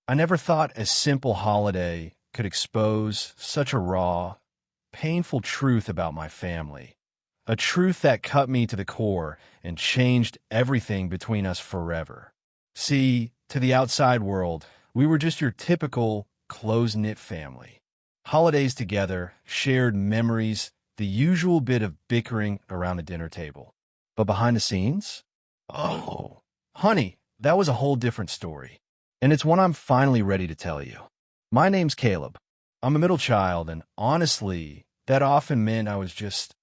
I never thought a simple holiday could expose such a raw, painful truth about my family. A truth that cut me to the core and changed everything between us forever. See, to the outside world, we were just your typical, close-knit family. Holidays together, shared memories, the usual bit of bickering around the dinner table. But behind the scenes? Oh, honey, that was a whole different story. And it's one I'm finally ready to tell you. My name's Caleb. I'm a middle child, and honestly, that often meant I was just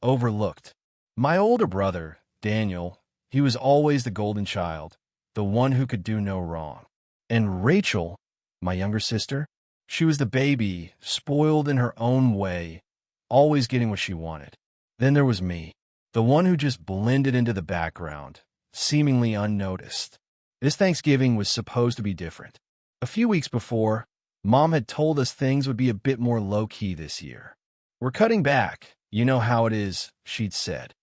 overlooked. My older brother, Daniel, he was always the golden child, the one who could do no wrong. And Rachel, my younger sister, she was the baby, spoiled in her own way, always getting what she wanted. Then there was me, the one who just blended into the background, seemingly unnoticed. This Thanksgiving was supposed to be different. A few weeks before, Mom had told us things would be a bit more low-key this year. We're cutting back. You know how it is, she'd said.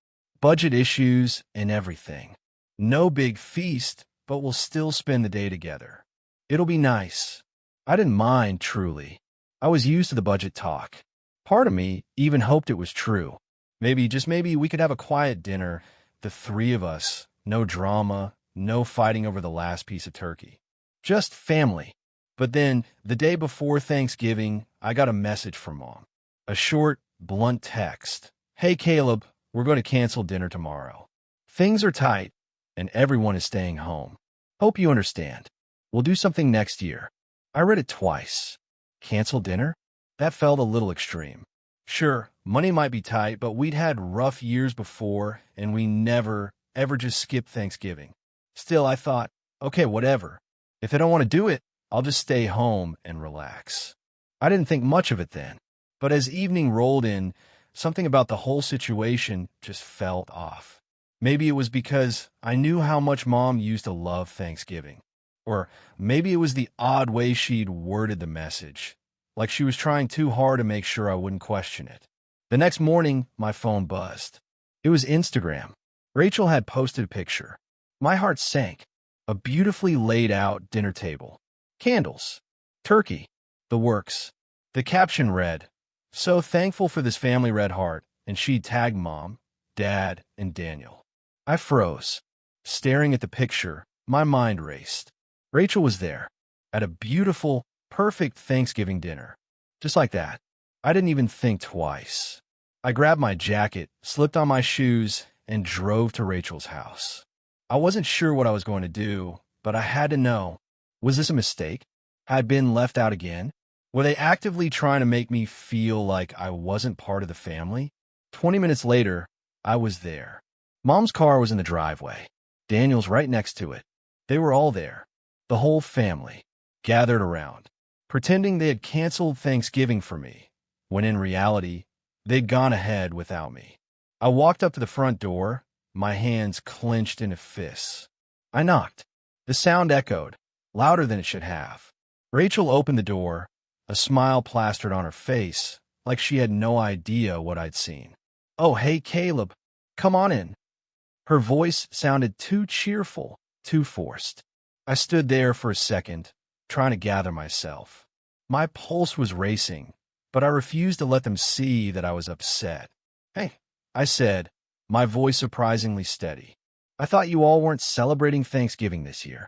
Budget issues and everything. No big feast, but we'll still spend the day together. It'll be nice. I didn't mind, truly. I was used to the budget talk. Part of me even hoped it was true. Maybe, just maybe, we could have a quiet dinner, the three of us, no drama, no fighting over the last piece of turkey. Just family. But then, the day before Thanksgiving, I got a message from Mom. A short, blunt text. Hey, Caleb, we're going to cancel dinner tomorrow. Things are tight, and everyone is staying home. Hope you understand. We'll do something next year. I read it twice. Cancel dinner? That felt a little extreme. Sure, money might be tight, but we'd had rough years before, and we never, ever just skipped Thanksgiving. Still, I thought, okay, whatever. If they don't want to do it, I'll just stay home and relax. I didn't think much of it then. But as evening rolled in, something about the whole situation just felt off. Maybe it was because I knew how much Mom used to love Thanksgiving. Or maybe it was the odd way she'd worded the message, like she was trying too hard to make sure I wouldn't question it. The next morning, my phone buzzed. It was Instagram. Rachel had posted a picture. My heart sank. A beautifully laid out dinner table. Candles. Turkey. The works. The caption read, "So thankful for this family, red heart," and she'd tagged Mom, Dad, and Daniel. I froze. Staring at the picture, my mind raced. Rachel was there, at a beautiful, perfect Thanksgiving dinner. Just like that. I didn't even think twice. I grabbed my jacket, slipped on my shoes, and drove to Rachel's house. I wasn't sure what I was going to do, but I had to know. Was this a mistake? Had I been left out again? Were they actively trying to make me feel like I wasn't part of the family? 20 minutes later, I was there. Mom's car was in the driveway. Daniel's right next to it. They were all there. The whole family, gathered around, pretending they had canceled Thanksgiving for me, when in reality, they'd gone ahead without me. I walked up to the front door, my hands clenched into fists. I knocked. The sound echoed, louder than it should have. Rachel opened the door, a smile plastered on her face, like she had no idea what I'd seen. "Oh, hey, Caleb, come on in." Her voice sounded too cheerful, too forced. I stood there for a second, trying to gather myself. My pulse was racing, but I refused to let them see that I was upset. "Hey," I said, my voice surprisingly steady. "I thought you all weren't celebrating Thanksgiving this year."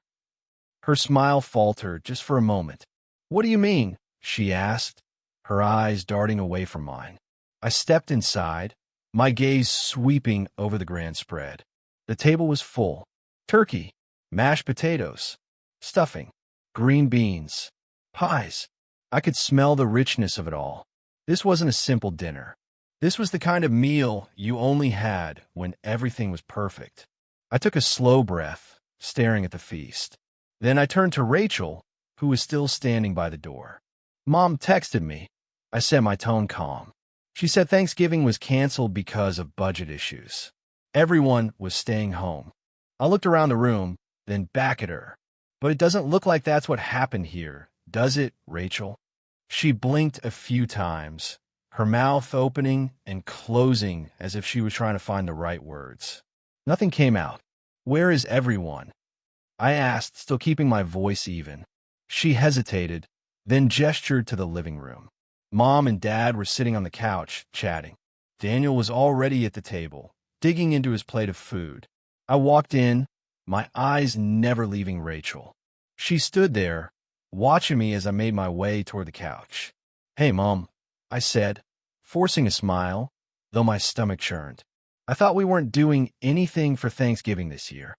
Her smile faltered just for a moment. "What do you mean?" she asked, her eyes darting away from mine. I stepped inside, my gaze sweeping over the grand spread. The table was full. Turkey, mashed potatoes, stuffing, green beans, pies. I could smell the richness of it all. This wasn't a simple dinner. This was the kind of meal you only had when everything was perfect. I took a slow breath, staring at the feast. Then I turned to Rachel, who was still standing by the door. "Mom texted me." I said, my tone calm. She said Thanksgiving was canceled because of budget issues. Everyone was staying home. I looked around the room, then back at her. "But it doesn't look like that's what happened here, does it, Rachel?" She blinked a few times, her mouth opening and closing as if she was trying to find the right words. Nothing came out. "Where is everyone?" I asked, still keeping my voice even. She hesitated, then gestured to the living room. Mom and Dad were sitting on the couch, chatting. Daniel was already at the table, digging into his plate of food. I walked in, my eyes never leaving Rachel. She stood there, watching me as I made my way toward the couch. "Hey, Mom," I said, forcing a smile, though my stomach churned. "I thought we weren't doing anything for Thanksgiving this year."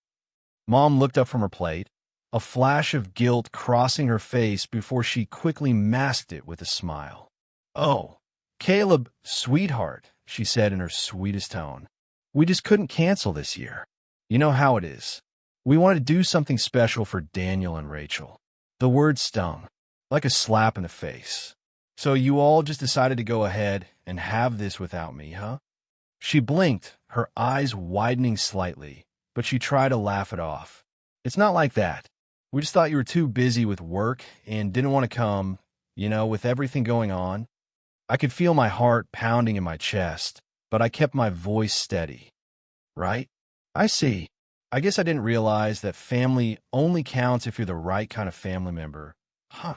Mom looked up from her plate, a flash of guilt crossing her face before she quickly masked it with a smile. "Oh, Caleb, sweetheart," she said in her sweetest tone. "We just couldn't cancel this year. You know how it is. We wanted to do something special for Daniel and Rachel." The word stung, like a slap in the face. "So you all just decided to go ahead and have this without me, huh?" She blinked, her eyes widening slightly, but she tried to laugh it off. "It's not like that. We just thought you were too busy with work and didn't want to come, with everything going on." I could feel my heart pounding in my chest, but I kept my voice steady. "Right? I see. I guess I didn't realize that family only counts if you're the right kind of family member. Huh."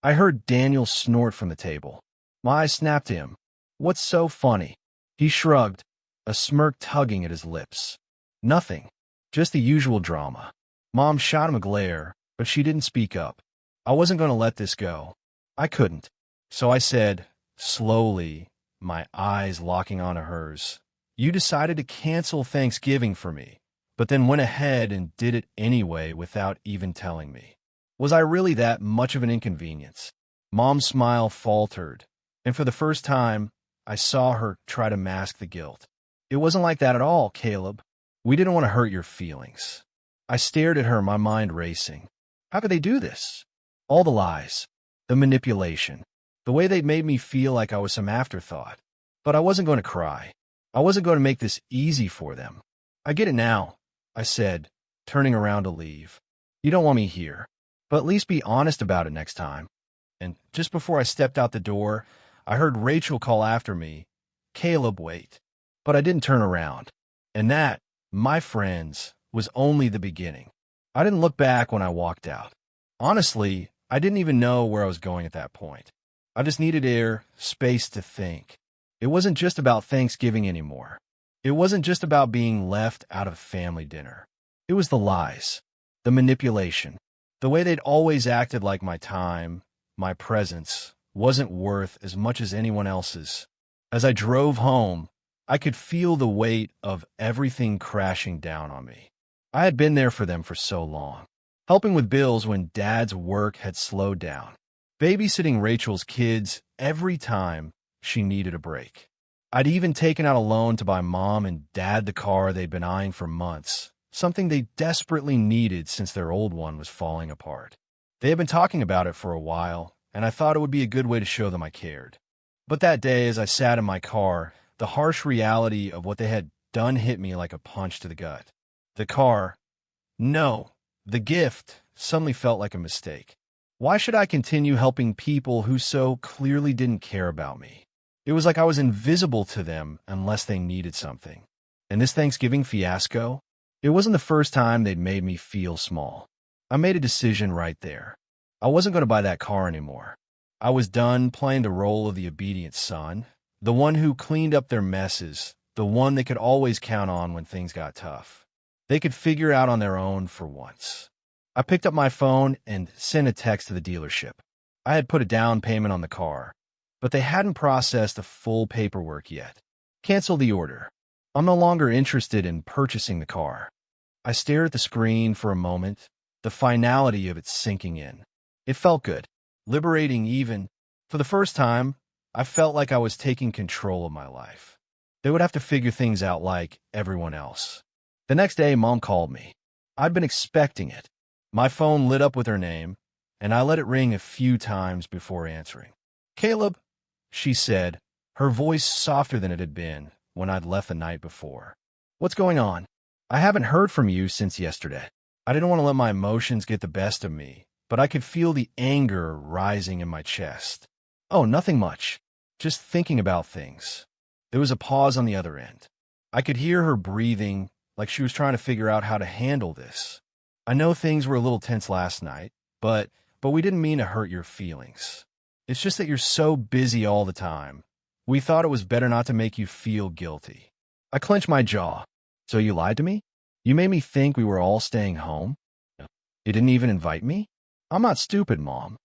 I heard Daniel snort from the table. My eyes snapped to him. "What's so funny?" He shrugged, a smirk tugging at his lips. "Nothing. Just the usual drama." Mom shot him a glare, but she didn't speak up. I wasn't going to let this go. I couldn't. So I said, slowly, my eyes locking onto hers, "You decided to cancel Thanksgiving for me, but then went ahead and did it anyway without even telling me. Was I really that much of an inconvenience?" Mom's smile faltered, and for the first time, I saw her try to mask the guilt. "It wasn't like that at all, Caleb. We didn't want to hurt your feelings." I stared at her, my mind racing. How could they do this? All the lies, the manipulation, the way they'd made me feel like I was some afterthought. But I wasn't going to cry. I wasn't going to make this easy for them. "I get it now," I said, turning around to leave. "You don't want me here, but at least be honest about it next time." And just before I stepped out the door, I heard Rachel call after me, "Caleb, wait." But I didn't turn around. And that, my friends, was only the beginning. I didn't look back when I walked out. Honestly, I didn't even know where I was going at that point. I just needed air, space to think. It wasn't just about Thanksgiving anymore. It wasn't just about being left out of family dinner. It was the lies, the manipulation, the way they'd always acted like my time, my presence, wasn't worth as much as anyone else's. As I drove home, I could feel the weight of everything crashing down on me. I had been there for them for so long, helping with bills when Dad's work had slowed down, babysitting Rachel's kids every time she needed a break. I'd even taken out a loan to buy Mom and Dad the car they'd been eyeing for months, something they desperately needed since their old one was falling apart. They had been talking about it for a while, and I thought it would be a good way to show them I cared. But that day, as I sat in my car, the harsh reality of what they had done hit me like a punch to the gut. The car, no, the gift, suddenly felt like a mistake. Why should I continue helping people who so clearly didn't care about me? It was like I was invisible to them unless they needed something. And this Thanksgiving fiasco, it wasn't the first time they'd made me feel small. I made a decision right there. I wasn't going to buy that car anymore. I was done playing the role of the obedient son, the one who cleaned up their messes, the one they could always count on when things got tough. They could figure out on their own for once. I picked up my phone and sent a text to the dealership. I had put a down payment on the car, but they hadn't processed the full paperwork yet. Cancel the order. I'm no longer interested in purchasing the car. I stared at the screen for a moment, the finality of it sinking in. It felt good, liberating even. For the first time, I felt like I was taking control of my life. They would have to figure things out like everyone else. The next day, Mom called me. I'd been expecting it. My phone lit up with her name, and I let it ring a few times before answering. "Caleb," she said, her voice softer than it had been when I'd left the night before. "What's going on? I haven't heard from you since yesterday." I didn't want to let my emotions get the best of me, but I could feel the anger rising in my chest. "Oh, nothing much. Just thinking about things." There was a pause on the other end. I could hear her breathing, like she was trying to figure out how to handle this. "I know things were a little tense last night, but but we didn't mean to hurt your feelings. It's just that you're so busy all the time. We thought it was better not to make you feel guilty." I clenched my jaw. "So you lied to me? You made me think we were all staying home? You didn't even invite me?" "I'm not stupid, Mom."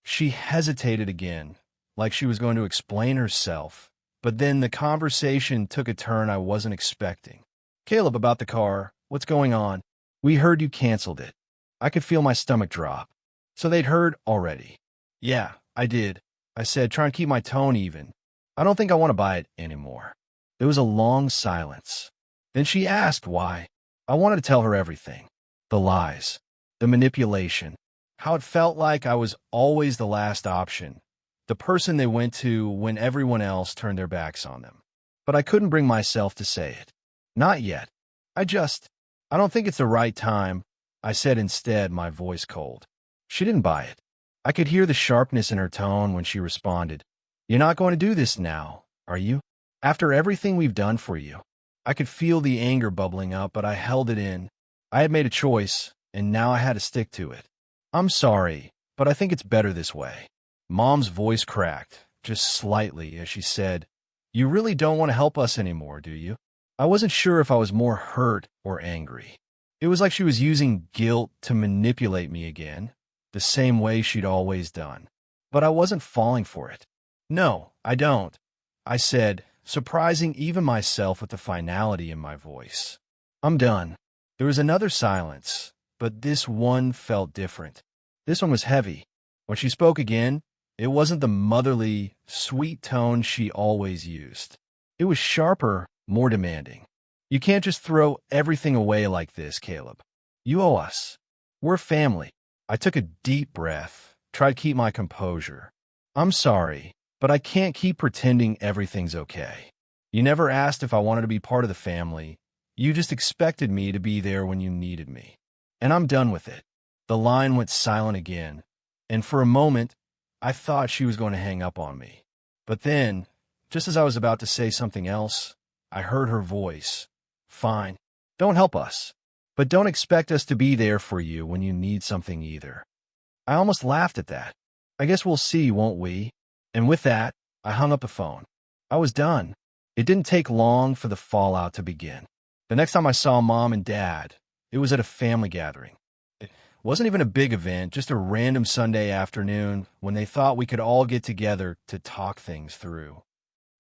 She hesitated again, like she was going to explain herself, but then the conversation took a turn I wasn't expecting. "Caleb, about the car, what's going on? We heard you canceled it." I could feel my stomach drop. So they'd heard already. "Yeah, I did," I said, trying to keep my tone even. "I don't think I want to buy it anymore." There was a long silence. Then she asked why. I wanted to tell her everything. The lies, the manipulation, how it felt like I was always the last option, the person they went to when everyone else turned their backs on them. But I couldn't bring myself to say it. Not yet. I don't think it's the right time," I said instead, my voice cold. She didn't buy it. I could hear the sharpness in her tone when she responded. "You're not going to do this now, are you? After everything we've done for you?" I could feel the anger bubbling up, but I held it in. I had made a choice, and now I had to stick to it. "I'm sorry, but I think it's better this way." Mom's voice cracked, just slightly, as she said, "You really don't want to help us anymore, do you?" I wasn't sure if I was more hurt or angry. It was like she was using guilt to manipulate me again, the same way she'd always done. But I wasn't falling for it. "No, I don't," I said, surprising even myself with the finality in my voice. "I'm done." There was another silence, but this one felt different. This one was heavy. When she spoke again, it wasn't the motherly, sweet tone she always used. It was sharper, more demanding. "You can't just throw everything away like this, Caleb. You owe us. We're family." I took a deep breath, tried to keep my composure. "I'm sorry, but I can't keep pretending everything's okay. You never asked if I wanted to be part of the family. You just expected me to be there when you needed me. And I'm done with it." The line went silent again, and for a moment, I thought she was going to hang up on me. But then, just as I was about to say something else, I heard her voice. "Fine. Don't help us. But don't expect us to be there for you when you need something either." I almost laughed at that. "I guess we'll see, won't we?" And with that, I hung up the phone. I was done. It didn't take long for the fallout to begin. The next time I saw Mom and Dad, it was at a family gathering. It wasn't even a big event, just a random Sunday afternoon when they thought we could all get together to talk things through.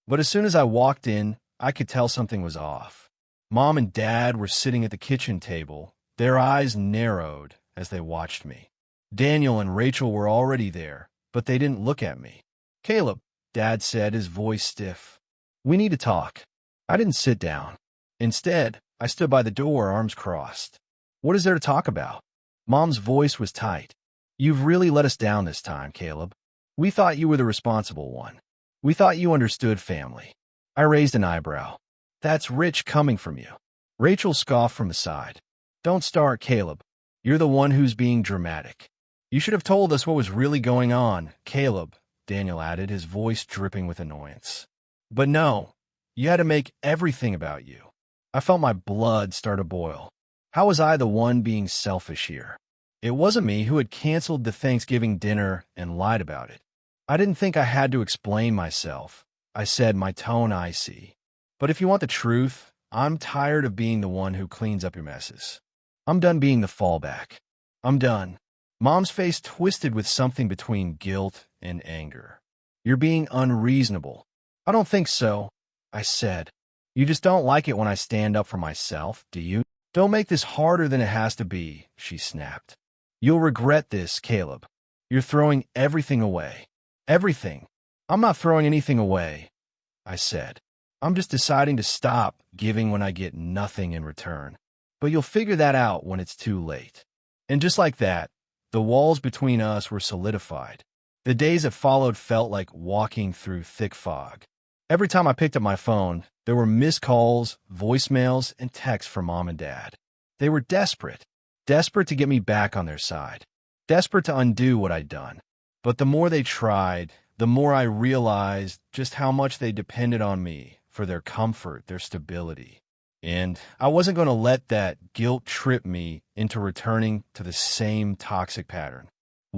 But as soon as I walked in, I could tell something was off. Mom and Dad were sitting at the kitchen table, their eyes narrowed as they watched me. Daniel and Rachel were already there, but they didn't look at me. "Caleb," Dad said, his voice stiff. "We need to talk." I didn't sit down. Instead, I stood by the door, arms crossed. "What is there to talk about?" Mom's voice was tight. "You've really let us down this time, Caleb. We thought you were the responsible one. We thought you understood family." I raised an eyebrow. "That's rich coming from you." Rachel scoffed from the side. "Don't start, Caleb. You're the one who's being dramatic." "You should have told us what was really going on, Caleb," Daniel added, his voice dripping with annoyance. "But no, you had to make everything about you." I felt my blood start to boil. How was I the one being selfish here? It wasn't me who had canceled the Thanksgiving dinner and lied about it. I didn't think I had to explain myself. I said, my tone icy. "But if you want the truth, I'm tired of being the one who cleans up your messes. I'm done being the fallback. I'm done." Mom's face twisted with something between guilt and anger. "You're being unreasonable." "I don't think so," I said. "You just don't like it when I stand up for myself, do you?" "Don't make this harder than it has to be," she snapped. "You'll regret this, Caleb. You're throwing everything away." "Everything?" "I'm not throwing anything away," I said. "I'm just deciding to stop giving when I get nothing in return. But you'll figure that out when it's too late." And just like that, the walls between us were solidified. The days that followed felt like walking through thick fog. Every time I picked up my phone, there were missed calls, voicemails, and texts from Mom and Dad. They were desperate to get me back on their side, desperate to undo what I'd done. But the more they tried, the more I realized just how much they depended on me for their comfort, their stability. And I wasn't going to let that guilt trip me into returning to the same toxic pattern.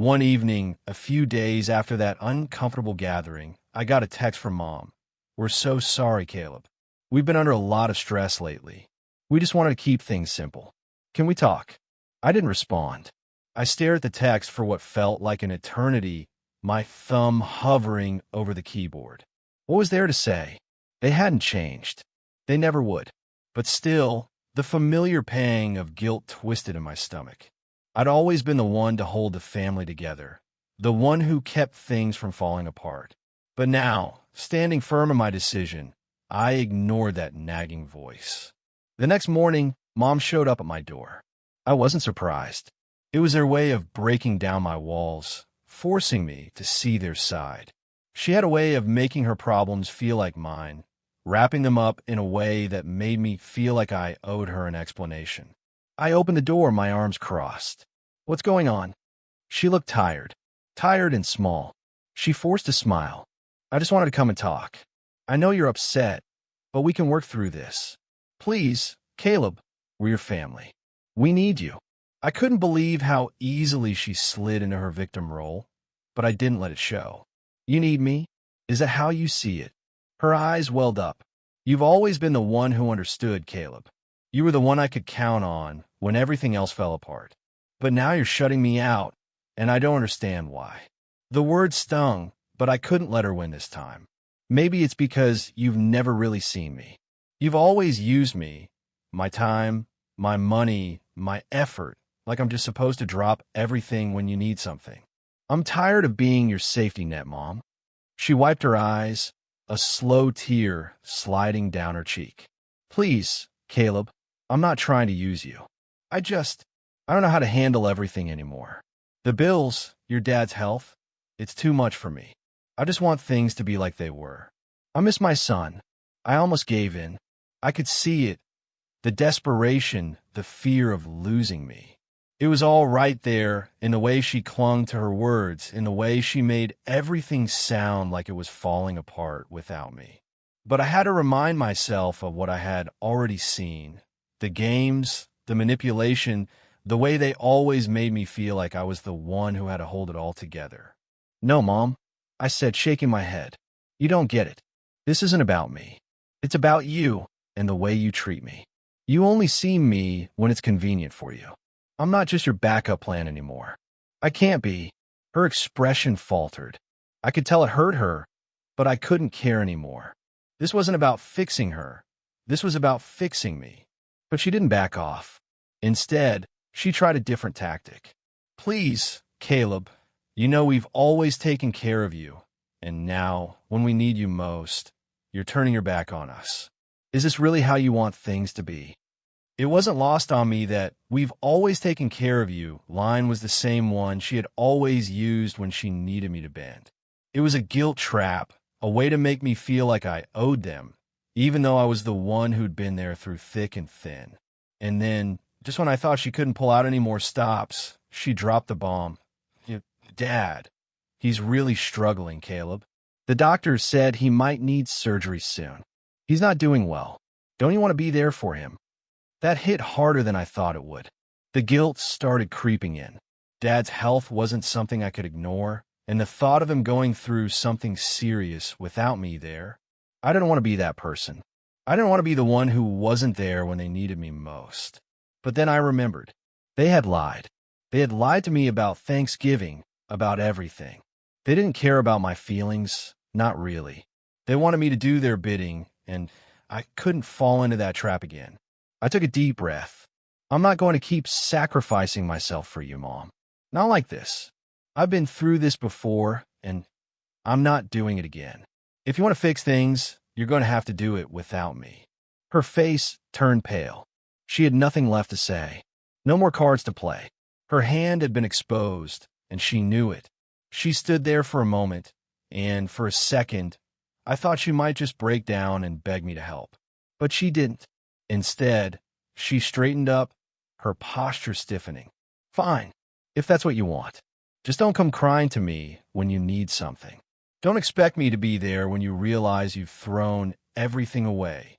One evening, a few days after that uncomfortable gathering, I got a text from Mom. "We're so sorry, Caleb. We've been under a lot of stress lately. We just wanted to keep things simple. Can we talk?" I didn't respond. I stared at the text for what felt like an eternity, my thumb hovering over the keyboard. What was there to say? They hadn't changed. They never would. But still, the familiar pang of guilt twisted in my stomach. I'd always been the one to hold the family together, the one who kept things from falling apart. But now, standing firm in my decision, I ignored that nagging voice. The next morning, Mom showed up at my door. I wasn't surprised. It was their way of breaking down my walls, forcing me to see their side. She had a way of making her problems feel like mine, wrapping them up in a way that made me feel like I owed her an explanation. I opened the door, my arms crossed. "What's going on?" She looked tired and small. She forced a smile. "I just wanted to come and talk. I know you're upset, but we can work through this. Please, Caleb, we're your family. We need you." I couldn't believe how easily she slid into her victim role, but I didn't let it show. "You need me? Is that how you see it?" Her eyes welled up. "You've always been the one who understood, Caleb. You were the one I could count on when everything else fell apart. But now you're shutting me out, and I don't understand why." The word stung, but I couldn't let her win this time. "Maybe it's because you've never really seen me. You've always used me, my time, my money, my effort, like I'm just supposed to drop everything when you need something. I'm tired of being your safety net, Mom." She wiped her eyes, a slow tear sliding down her cheek. "Please, Caleb, I'm not trying to use you. I don't know how to handle everything anymore. The bills, your dad's health, it's too much for me. I just want things to be like they were. I miss my son. I almost gave in. I could see it. The desperation, the fear of losing me. It was all right there in the way she clung to her words, in the way she made everything sound like it was falling apart without me. But I had to remind myself of what I had already seen. The games, the manipulation, the way they always made me feel like I was the one who had to hold it all together. "No, Mom," I said, shaking my head. "You don't get it. This isn't about me. It's about you and the way you treat me. You only see me when it's convenient for you. I'm not just your backup plan anymore. I can't be." Her expression faltered. I could tell it hurt her, but I couldn't care anymore. This wasn't about fixing her. This was about fixing me. But she didn't back off. Instead, she tried a different tactic. "Please, Caleb, you know we've always taken care of you, and now, when we need you most, you're turning your back on us. Is this really how you want things to be?" It wasn't lost on me that "we've always taken care of you" line was the same one she had always used when she needed me to bend. It was a guilt trap, a way to make me feel like I owed them, even though I was the one who'd been there through thick and thin. And then, just when I thought she couldn't pull out any more stops, she dropped the bomb. "Dad, he's really struggling, Caleb. The doctor said he might need surgery soon. He's not doing well. Don't you want to be there for him?" That hit harder than I thought it would. The guilt started creeping in. Dad's health wasn't something I could ignore, and the thought of him going through something serious without me there, I didn't want to be that person. I didn't want to be the one who wasn't there when they needed me most. But then I remembered. They had lied. They had lied to me about Thanksgiving, about everything. They didn't care about my feelings, not really. They wanted me to do their bidding, and I couldn't fall into that trap again. I took a deep breath. "I'm not going to keep sacrificing myself for you, Mom. Not like this. I've been through this before, and I'm not doing it again. If you want to fix things, you're going to have to do it without me." Her face turned pale. She had nothing left to say. No more cards to play. Her hand had been exposed, and she knew it. She stood there for a moment, and for a second, I thought she might just break down and beg me to help. But she didn't. Instead, she straightened up, her posture stiffening. "Fine, if that's what you want. Just don't come crying to me when you need something. Don't expect me to be there when you realize you've thrown everything away."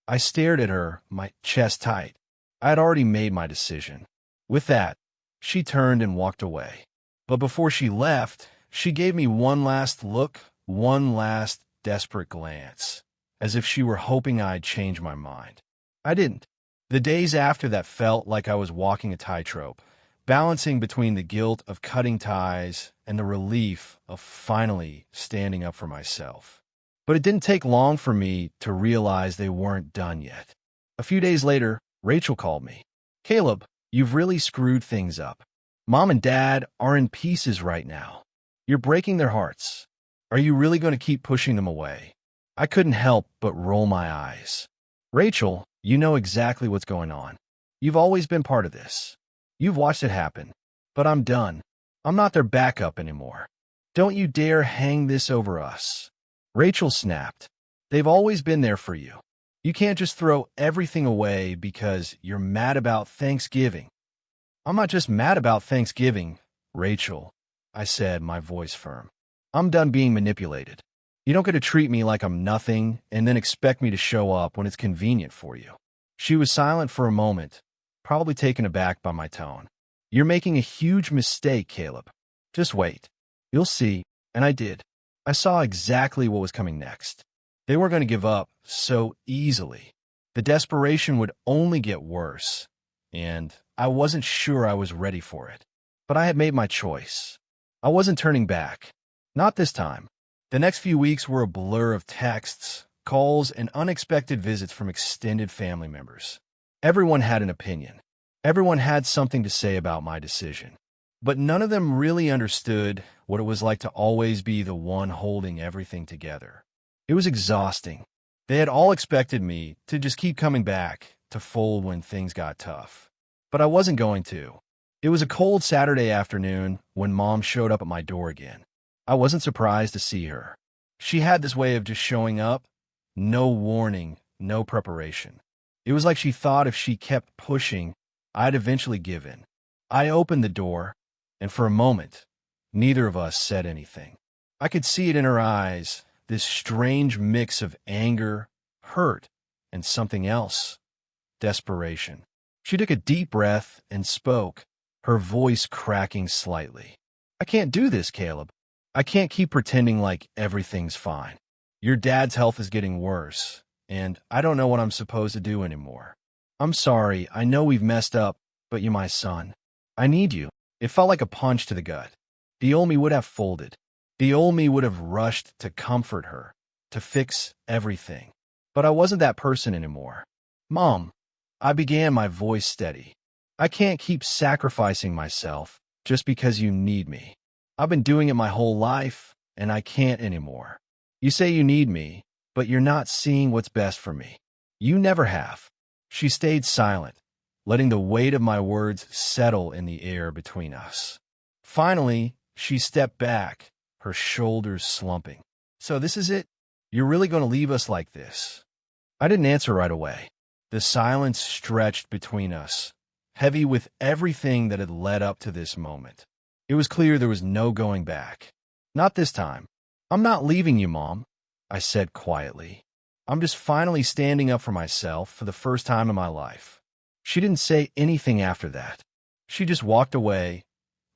I stared at her, my chest tight. I had already made my decision. With that, she turned and walked away. But before she left, she gave me one last look, one last desperate glance, as if she were hoping I'd change my mind. I didn't. The days after that felt like I was walking a tightrope, balancing between the guilt of cutting ties and the relief of finally standing up for myself. But it didn't take long for me to realize they weren't done yet. A few days later, Rachel called me. "Caleb, you've really screwed things up. Mom and Dad are in pieces right now. You're breaking their hearts. Are you really going to keep pushing them away?" I couldn't help but roll my eyes. "Rachel, you know exactly what's going on. You've always been part of this. You've watched it happen. But I'm done. I'm not their backup anymore. Don't you dare hang this over us." Rachel snapped. "They've always been there for you. You can't just throw everything away because you're mad about Thanksgiving." "I'm not just mad about Thanksgiving, Rachel," I said, my voice firm. "I'm done being manipulated. You don't get to treat me like I'm nothing and then expect me to show up when it's convenient for you." She was silent for a moment, probably taken aback by my tone. "You're making a huge mistake, Caleb. Just wait. You'll see." And I did. I saw exactly what was coming next. They weren't going to give up so easily. The desperation would only get worse, and I wasn't sure I was ready for it. But I had made my choice. I wasn't turning back. Not this time. The next few weeks were a blur of texts, calls, and unexpected visits from extended family members. Everyone had an opinion. Everyone had something to say about my decision. But none of them really understood what it was like to always be the one holding everything together. It was exhausting. They had all expected me to just keep coming back, to fold when things got tough. But I wasn't going to. It was a cold Saturday afternoon when Mom showed up at my door again. I wasn't surprised to see her. She had this way of just showing up, no warning, no preparation. It was like she thought if she kept pushing, I'd eventually give in. I opened the door, and for a moment, neither of us said anything. I could see it in her eyes, this strange mix of anger, hurt, and something else, desperation. She took a deep breath and spoke, her voice cracking slightly. "I can't do this, Caleb. I can't keep pretending like everything's fine. Your dad's health is getting worse, and I don't know what I'm supposed to do anymore. I'm sorry, I know we've messed up, but you're my son. I need you." It felt like a punch to the gut. The old me would have folded. The old me would have rushed to comfort her, to fix everything. But I wasn't that person anymore. "Mom," I began, my voice steady. "I can't keep sacrificing myself just because you need me. I've been doing it my whole life, and I can't anymore. You say you need me, but you're not seeing what's best for me. You never have." She stayed silent, letting the weight of my words settle in the air between us. Finally, she stepped back, her shoulders slumping. "So this is it? You're really going to leave us like this?" I didn't answer right away. The silence stretched between us, heavy with everything that had led up to this moment. It was clear there was no going back. "Not this time. I'm not leaving you, Mom," I said quietly. "I'm just finally standing up for myself for the first time in my life." She didn't say anything after that. She just walked away,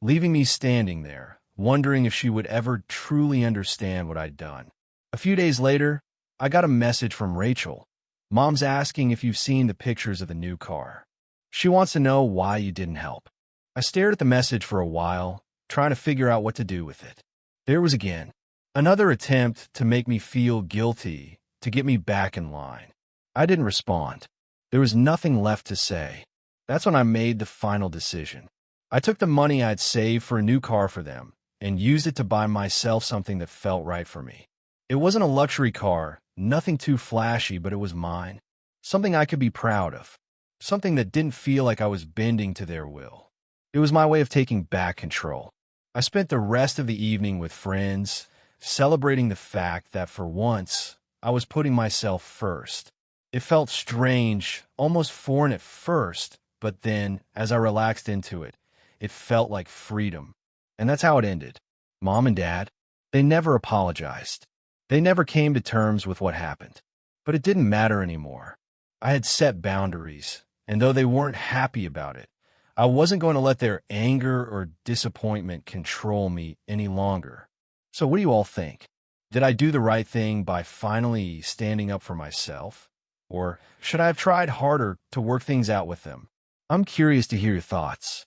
leaving me standing there, wondering if she would ever truly understand what I'd done. A few days later, I got a message from Rachel. "Mom's asking if you've seen the pictures of the new car. She wants to know why you didn't help." I stared at the message for a while, trying to figure out what to do with it. There was again. Another attempt to make me feel guilty, to get me back in line. I didn't respond. There was nothing left to say. That's when I made the final decision. I took the money I'd saved for a new car for them and used it to buy myself something that felt right for me. It wasn't a luxury car, nothing too flashy, but it was mine. Something I could be proud of. Something that didn't feel like I was bending to their will. It was my way of taking back control. I spent the rest of the evening with friends, celebrating the fact that for once, I was putting myself first. It felt strange, almost foreign at first, but then, as I relaxed into it, it felt like freedom. And that's how it ended. Mom and Dad, they never apologized. They never came to terms with what happened. But it didn't matter anymore. I had set boundaries, and though they weren't happy about it, I wasn't going to let their anger or disappointment control me any longer. So what do you all think? Did I do the right thing by finally standing up for myself? Or should I have tried harder to work things out with them? I'm curious to hear your thoughts.